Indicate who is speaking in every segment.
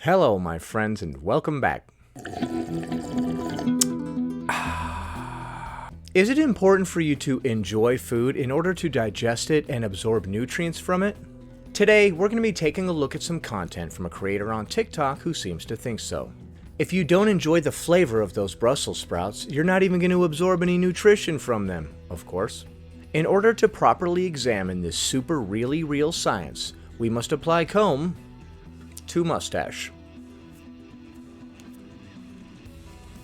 Speaker 1: Hello, my friends, and welcome back. Is it important for you to enjoy food in order to digest it and absorb nutrients from it? Today, we're going to be taking a look at some content from a creator on TikTok who seems to think so. If you don't enjoy the flavor of those Brussels sprouts, you're not even going to absorb any nutrition from them, of course. In order to properly examine this super really real science, we must apply comb to mustache.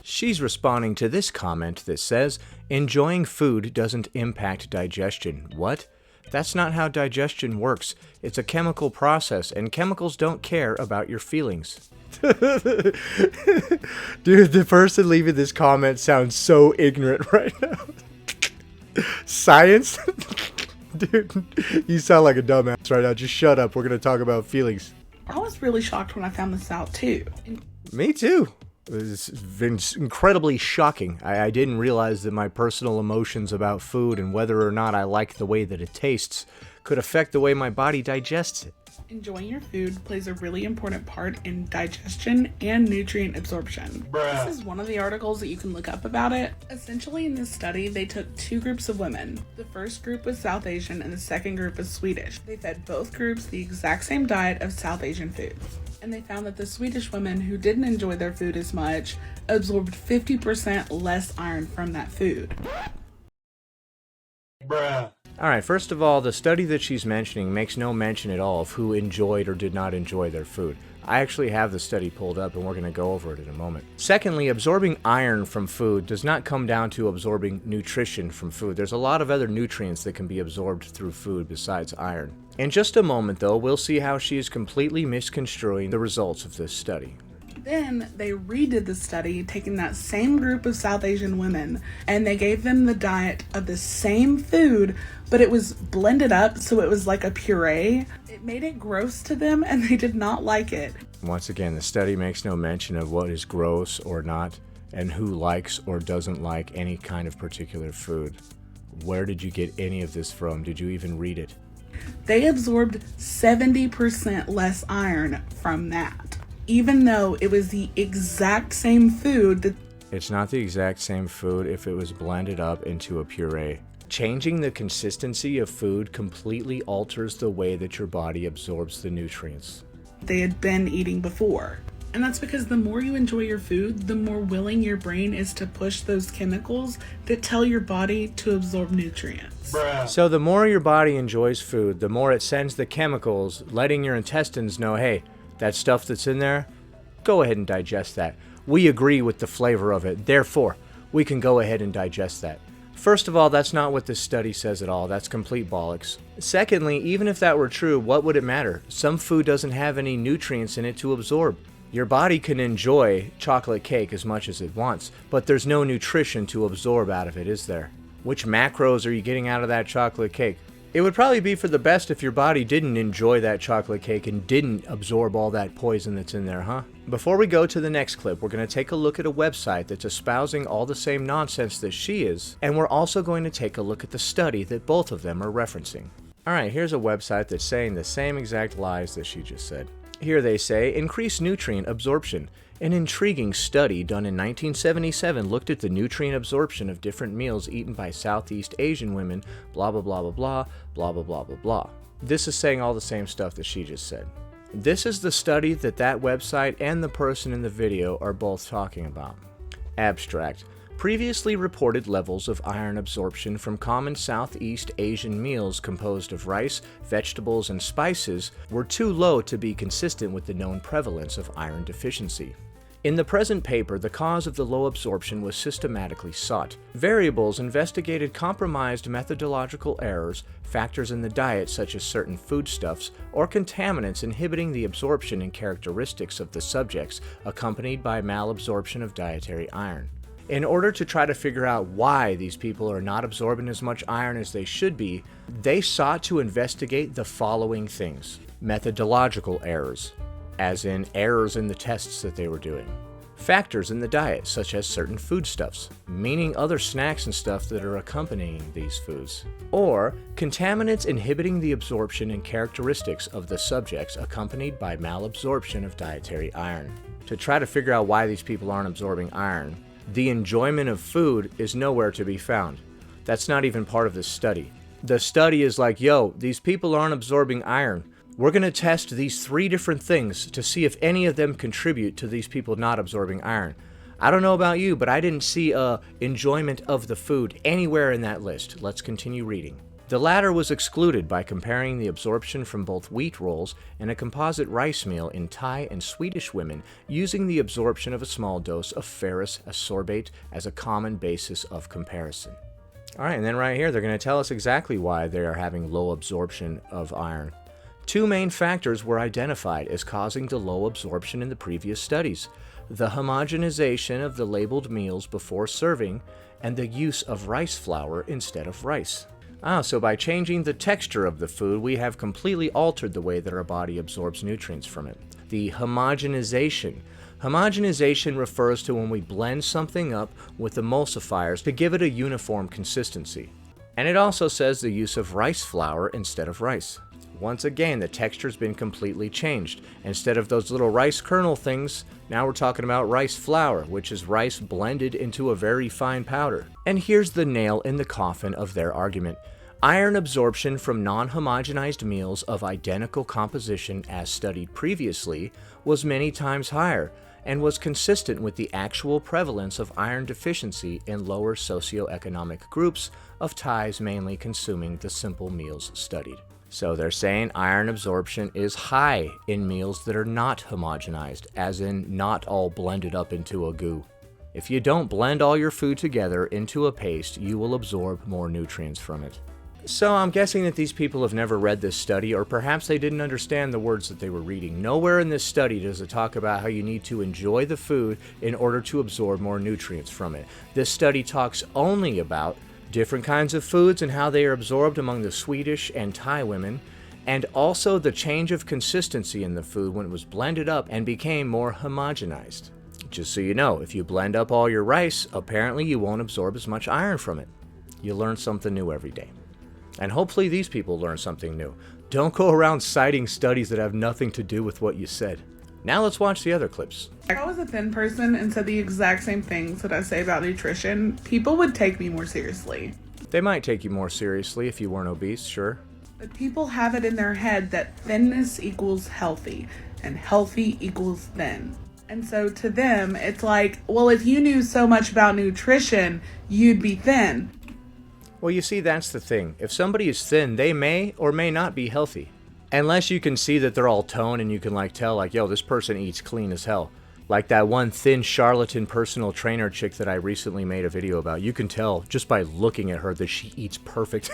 Speaker 1: She's responding to this comment that says, enjoying food doesn't impact digestion. What? That's not how digestion works. It's a chemical process, and chemicals don't care about your feelings. Dude, the person leaving this comment sounds so ignorant right now. Science? Dude, you sound like a dumbass right now. Just shut up. We're going to talk about feelings.
Speaker 2: I was really shocked when I found this out too.
Speaker 1: Me too. It's been incredibly shocking. I didn't realize that my personal emotions about food and whether or not I like the way that it tastes could affect the way my body digests it.
Speaker 2: Enjoying your food plays a really important part in digestion and nutrient absorption. This is one of the articles that you can look up about it. Essentially, in this study, they took two groups of women. The first group was South Asian and the second group was Swedish. They fed both groups the exact same diet of South Asian foods. And they found that the Swedish women who didn't enjoy their food as much absorbed 50% less iron from that food.
Speaker 1: Alright, first of all, the study that she's mentioning makes no mention at all of who enjoyed or did not enjoy their food. I actually have the study pulled up and we're going to go over it in a moment. Secondly, absorbing iron from food does not come down to absorbing nutrition from food. There's a lot of other nutrients that can be absorbed through food besides iron. In just a moment though, we'll see how she is completely misconstruing the results of this study.
Speaker 2: Then they redid the study, taking that same group of South Asian women, and they gave them the diet of the same food, but it was blended up, so it was like a puree. It made it gross to them, and they did not like it.
Speaker 1: Once again, the study makes no mention of what is gross or not, and who likes or doesn't like any kind of particular food. Where did you get any of this from? Did you even read it?
Speaker 2: They absorbed 70% less iron from that, even though it was the exact same food that...
Speaker 1: It's not the exact same food if it was blended up into a puree. Changing the consistency of food completely alters the way that your body absorbs the nutrients
Speaker 2: they had been eating before. And that's because the more you enjoy your food, the more willing your brain is to push those chemicals that tell your body to absorb nutrients.
Speaker 1: So the more your body enjoys food, the more it sends the chemicals, letting your intestines know, hey, that stuff that's in there, go ahead and digest that. We agree with the flavor of it, therefore, we can go ahead and digest that. First of all, that's not what this study says at all. That's complete bollocks. Secondly, even if that were true, what would it matter? Some food doesn't have any nutrients in it to absorb. Your body can enjoy chocolate cake as much as it wants, but there's no nutrition to absorb out of it, is there? Which macros are you getting out of that chocolate cake? It would probably be for the best if your body didn't enjoy that chocolate cake and didn't absorb all that poison that's in there, huh? Before we go to the next clip, we're going to take a look at a website that's espousing all the same nonsense that she is, and we're also going to take a look at the study that both of them are referencing. Alright, here's a website that's saying the same exact lies that she just said. Here they say, increase nutrient absorption. An intriguing study done in 1977 looked at the nutrient absorption of different meals eaten by Southeast Asian women, blah blah blah blah blah, blah blah blah blah blah. This is saying all the same stuff that she just said. This is the study that website and the person in the video are both talking about. Abstract. Previously reported levels of iron absorption from common Southeast Asian meals composed of rice, vegetables, and spices were too low to be consistent with the known prevalence of iron deficiency. In the present paper, the cause of the low absorption was systematically sought. Variables investigated compromised methodological errors, factors in the diet such as certain foodstuffs, or contaminants inhibiting the absorption and characteristics of the subjects, accompanied by malabsorption of dietary iron. In order to try to figure out why these people are not absorbing as much iron as they should be, they sought to investigate the following things. Methodological errors, as in errors in the tests that they were doing. factors in the diet, such as certain foodstuffs, meaning other snacks and stuff that are accompanying these foods, or contaminants inhibiting the absorption and characteristics of the subjects accompanied by malabsorption of dietary iron. To try to figure out why these people aren't absorbing iron, the enjoyment of food is nowhere to be found. That's not even part of this study. The study is like, yo, these people aren't absorbing iron. We're going to test these 3 different things to see if any of them contribute to these people not absorbing iron. I don't know about you, but I didn't see enjoyment of the food anywhere in that list. Let's continue reading. The latter was excluded by comparing the absorption from both wheat rolls and a composite rice meal in Thai and Swedish women using the absorption of a small dose of ferrous ascorbate as a common basis of comparison. All right, and then right here, they're going to tell us exactly why they are having low absorption of iron. 2 main factors were identified as causing the low absorption in the previous studies: the homogenization of the labeled meals before serving and the use of rice flour instead of rice. So by changing the texture of the food, we have completely altered the way that our body absorbs nutrients from it. The homogenization. Homogenization refers to when we blend something up with emulsifiers to give it a uniform consistency. And it also says the use of rice flour instead of rice. Once again, the texture's been completely changed. Instead of those little rice kernel things, now we're talking about rice flour, which is rice blended into a very fine powder. And here's the nail in the coffin of their argument. Iron absorption from non-homogenized meals of identical composition as studied previously was many times higher and was consistent with the actual prevalence of iron deficiency in lower socioeconomic groups of Thais mainly consuming the simple meals studied. So they're saying iron absorption is high in meals that are not homogenized, as in not all blended up into a goo. If you don't blend all your food together into a paste, you will absorb more nutrients from it. So I'm guessing that these people have never read this study, or perhaps they didn't understand the words that they were reading. Nowhere in this study does it talk about how you need to enjoy the food in order to absorb more nutrients from it. This study talks only about different kinds of foods and how they are absorbed among the Swedish and Thai women, and also the change of consistency in the food when it was blended up and became more homogenized. Just so you know, if you blend up all your rice, apparently you won't absorb as much iron from it. You learn something new every day. And hopefully these people learn something new. Don't go around citing studies that have nothing to do with what you said. Now let's watch the other clips.
Speaker 2: If I was a thin person and said the exact same things that I say about nutrition, people would take me more seriously.
Speaker 1: They might take you more seriously if you weren't obese, sure.
Speaker 2: But people have it in their head that thinness equals healthy, and healthy equals thin. And so to them, it's like, well, if you knew so much about nutrition, you'd be thin.
Speaker 1: Well, you see, that's the thing. If somebody is thin, they may or may not be healthy. Unless you can see that they're all toned and you can tell yo, this person eats clean as hell. Like that one thin charlatan personal trainer chick that I recently made a video about. You can tell just by looking at her that she eats perfect.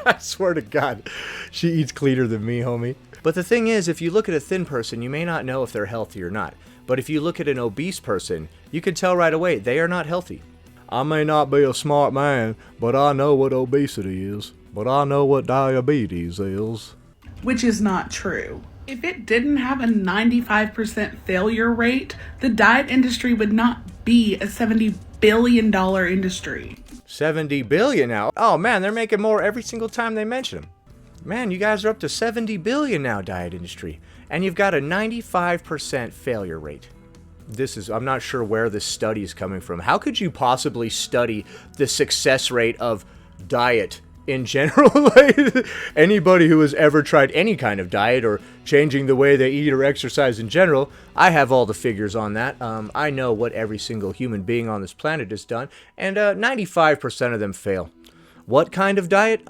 Speaker 1: I swear to God, she eats cleaner than me, homie. But the thing is, if you look at a thin person, you may not know if they're healthy or not. But if you look at an obese person, you can tell right away they are not healthy. I may not be a smart man, but I know what obesity is. But I know what diabetes is.
Speaker 2: Which is not true. If it didn't have a 95% failure rate, the diet industry would not be a $70 billion industry.
Speaker 1: 70 billion now? Oh man, they're making more every single time they mention them. Man, you guys are up to 70 billion now, diet industry. And you've got a 95% failure rate. I'm not sure where this study is coming from. How could you possibly study the success rate of diet in general? Anybody who has ever tried any kind of diet or changing the way they eat or exercise in general, I have all the figures on that. I know what every single human being on this planet has done, and 95% of them fail. What kind of diet?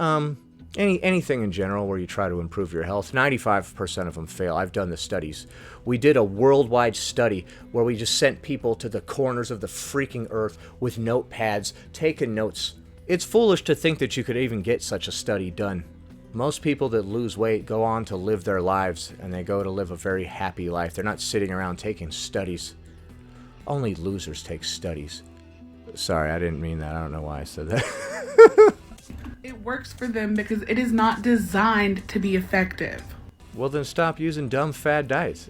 Speaker 1: Anything in general where you try to improve your health, 95% of them fail. I've done the studies. We did a worldwide study where we just sent people to the corners of the freaking earth with notepads, taking notes. It's foolish to think that you could even get such a study done. Most people that lose weight go on to live their lives, and they go to live a very happy life. They're not sitting around taking studies. Only losers take studies. Sorry, I didn't mean that. I don't know why I said that.
Speaker 2: It works for them because it is not designed to be effective.
Speaker 1: Well, then stop using dumb fad diets.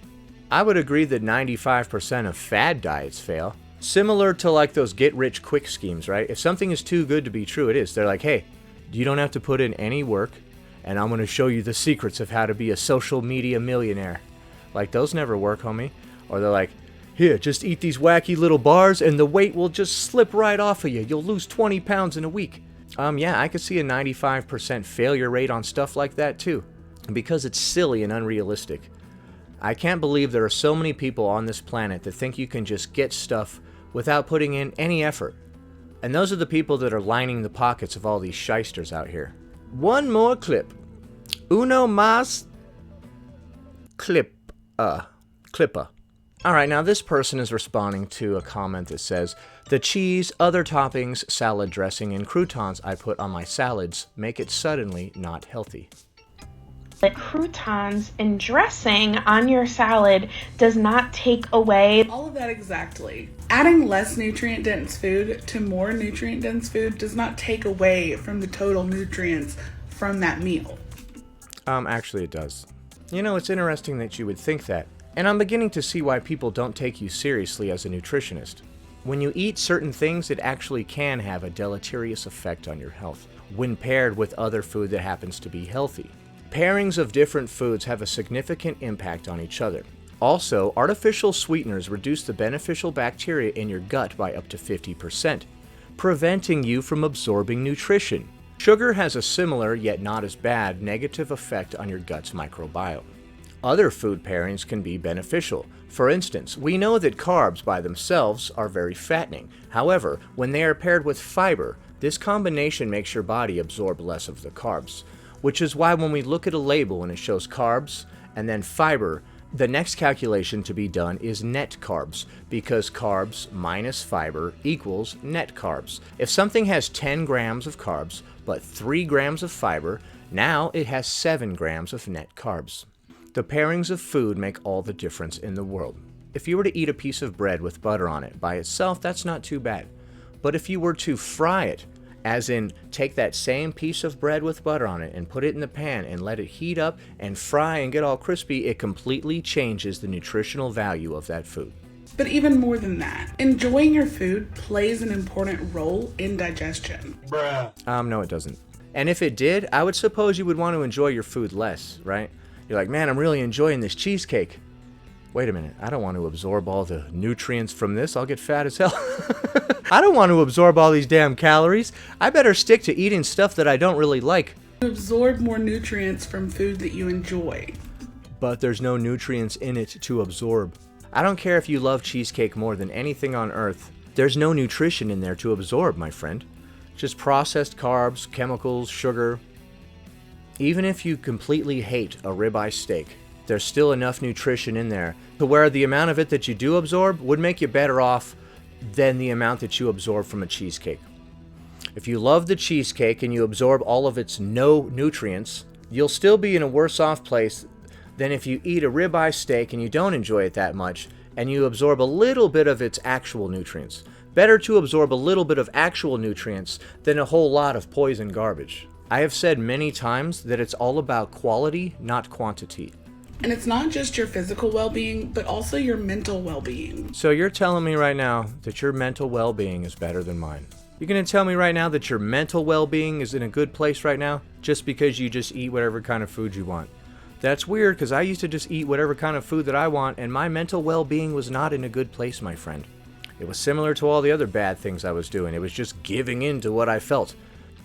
Speaker 1: I would agree that 95% of fad diets fail. Similar to like those get-rich-quick schemes, right? If something is too good to be true, it is. They're like, hey, you don't have to put in any work, and I'm going to show you the secrets of how to be a social media millionaire. Like, those never work, homie. Or they're like, here, just eat these wacky little bars, and the weight will just slip right off of you. You'll lose 20 pounds in a week. Yeah, I could see a 95% failure rate on stuff like that, too. Because it's silly and unrealistic. I can't believe there are so many people on this planet that think you can just get stuff without putting in any effort. And those are the people that are lining the pockets of all these shysters out here. One more clip. Uno más clippa. Alright, now this person is responding to a comment that says, the cheese, other toppings, salad dressing, and croutons I put on my salads make it suddenly not healthy.
Speaker 3: The croutons and dressing on your salad does not take away
Speaker 2: all of that exactly. Adding less nutrient-dense food to more nutrient-dense food does not take away from the total nutrients from that meal.
Speaker 1: Actually it does. You know, it's interesting that you would think that, and I'm beginning to see why people don't take you seriously as a nutritionist. When you eat certain things, it actually can have a deleterious effect on your health, when paired with other food that happens to be healthy. Pairings of different foods have a significant impact on each other. Also, artificial sweeteners reduce the beneficial bacteria in your gut by up to 50%, preventing you from absorbing nutrition. Sugar has a similar, yet not as bad, negative effect on your gut's microbiome. Other food pairings can be beneficial. For instance, we know that carbs by themselves are very fattening. However, when they are paired with fiber, this combination makes your body absorb less of the carbs. Which is why when we look at a label and it shows carbs and then fiber, the next calculation to be done is net carbs, because carbs minus fiber equals net carbs. If something has 10 grams of carbs but 3 grams of fiber, now it has 7 grams of net carbs. The pairings of food make all the difference in the world. If you were to eat a piece of bread with butter on it by itself, that's not too bad. But if you were to fry it, as in, take that same piece of bread with butter on it and put it in the pan and let it heat up and fry and get all crispy, it completely changes the nutritional value of that food.
Speaker 2: But even more than that, enjoying your food plays an important role in digestion.
Speaker 1: No, it doesn't. And if it did, I would suppose you would want to enjoy your food less, right? You're like, man, I'm really enjoying this cheesecake. Wait a minute, I don't want to absorb all the nutrients from this. I'll get fat as hell. I don't want to absorb all these damn calories. I better stick to eating stuff that I don't really like.
Speaker 2: You absorb more nutrients from food that you enjoy.
Speaker 1: But there's no nutrients in it to absorb. I don't care if you love cheesecake more than anything on earth. There's no nutrition in there to absorb, my friend. Just processed carbs, chemicals, sugar. Even if you completely hate a ribeye steak, there's still enough nutrition in there to where the amount of it that you do absorb would make you better off than the amount that you absorb from a cheesecake. If you love the cheesecake and you absorb all of its no nutrients, you'll still be in a worse off place than if you eat a ribeye steak and you don't enjoy it that much and you absorb a little bit of its actual nutrients. Better to absorb a little bit of actual nutrients than a whole lot of poison garbage. I have said many times that it's all about quality, not quantity.
Speaker 2: And it's not just your physical well-being, but also your mental well-being.
Speaker 1: So you're telling me right now that your mental well-being is better than mine? You're going to tell me right now that your mental well-being is in a good place right now just because you just eat whatever kind of food you want? That's weird, because I used to just eat whatever kind of food that I want, and my mental well-being was not in a good place, my friend. It was similar to all the other bad things I was doing. It was just giving in to what I felt.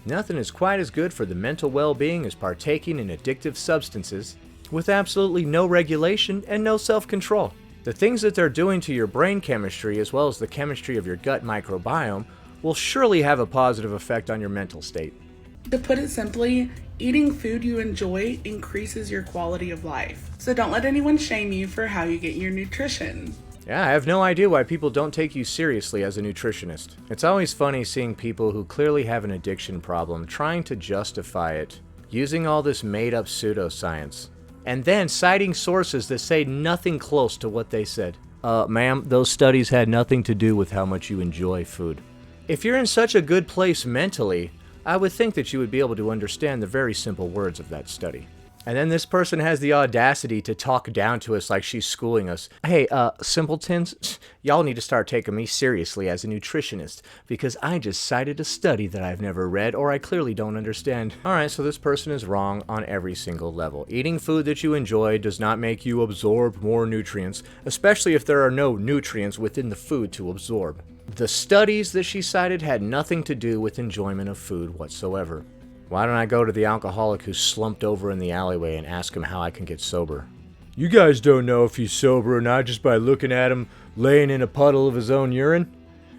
Speaker 1: Nothing is quite as good for the mental well-being as partaking in addictive substances with absolutely no regulation and no self-control. The things that they're doing to your brain chemistry as well as the chemistry of your gut microbiome will surely have a positive effect on your mental state.
Speaker 2: To put it simply, eating food you enjoy increases your quality of life. So don't let anyone shame you for how you get your nutrition.
Speaker 1: Yeah, I have no idea why people don't take you seriously as a nutritionist. It's always funny seeing people who clearly have an addiction problem trying to justify it, using all this made-up pseudoscience, and then citing sources that say nothing close to what they said. Ma'am, those studies had nothing to do with how much you enjoy food. If you're in such a good place mentally, I would think that you would be able to understand the very simple words of that study. And then this person has the audacity to talk down to us like she's schooling us. Hey, simpletons, y'all need to start taking me seriously as a nutritionist, because I just cited a study that I've never read or I clearly don't understand. Alright, so this person is wrong on every single level. Eating food that you enjoy does not make you absorb more nutrients, especially if there are no nutrients within the food to absorb. The studies that she cited had nothing to do with enjoyment of food whatsoever. Why don't I go to the alcoholic who's slumped over in the alleyway and ask him how I can get sober? You guys don't know if he's sober or not just by looking at him laying in a puddle of his own urine.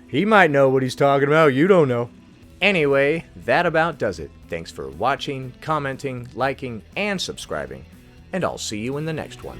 Speaker 1: He might know what he's talking about, you don't know. Anyway, that about does it. Thanks for watching, commenting, liking, and subscribing. And I'll see you in the next one.